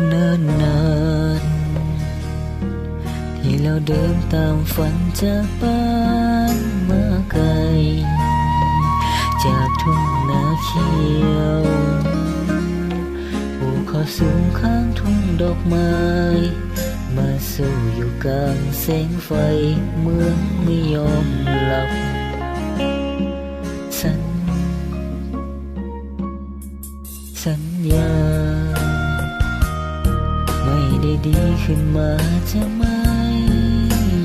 เนิ่นนานที่เราเดินตามฝันจากบ้านมาไกลจากทุ่งนาเขียวภูเขาสูงข้างทุ่งดอกไม้มาสู่อยู่กลางแสงไฟเมืองไม่ยอมหลับสัญญาไม่ได้ดีขึ้นมาจะไม่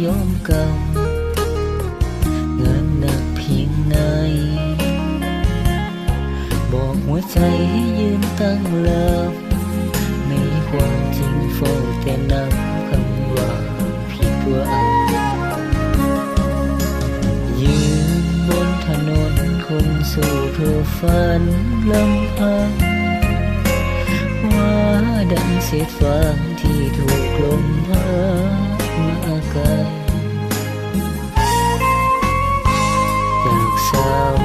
ยอมกำงานหนักเพียงไหนบอกหัวใจให้ยืนตั้งหลับในความจริงเฝ้าแต่นำคำว่าผิดหวังยืนบนถนนคนสู่เพื่อฝันลำพังว่าดังเศษฟางที่ถูกลมพัดมาไกลจากสาว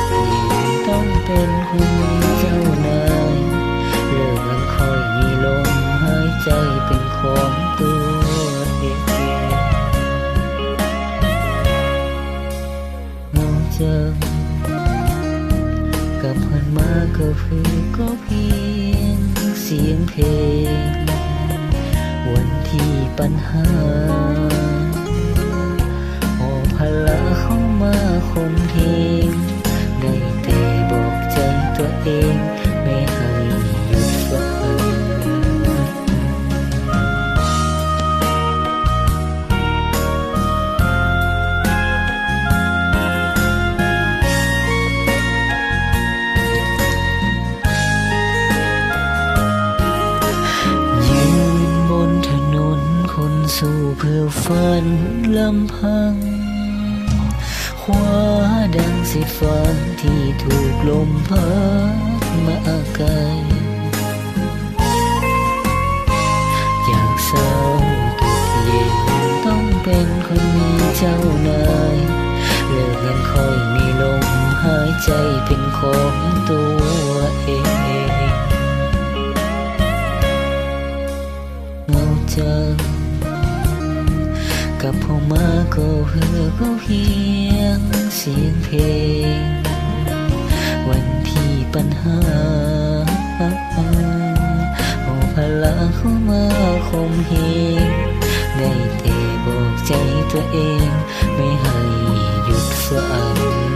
จุดหญิงต้องเป็นคนเจ้านายเริ่มค่อยมีลมหายใจเป็นของตัวเองเงาจังกับเพื่อนมาก็คือก็เพียงเสียงเพลงวันที่ปัญหาหอบพละเข้ามาคมเทงได้แต่บอกใจตัวเองไม่ให้หยุดฝันสู้เพื่อฝันลำพังคว้าดังเศษฟางที่ถูกลมพัดมาไกลอยากสาวตุกเย็นต้องเป็นคนมีเจ้านายเลิกกันค่อยมีลมหายใจเป็นของตัวเองเงาจังกับพอมาก็เพื่อก็เพียงเสียงเพลงวันที่ปัญหาโอ้พลังเข้ามาคมเหงได้แต่บอกใจตัวเองไม่ให้หยุดฝัน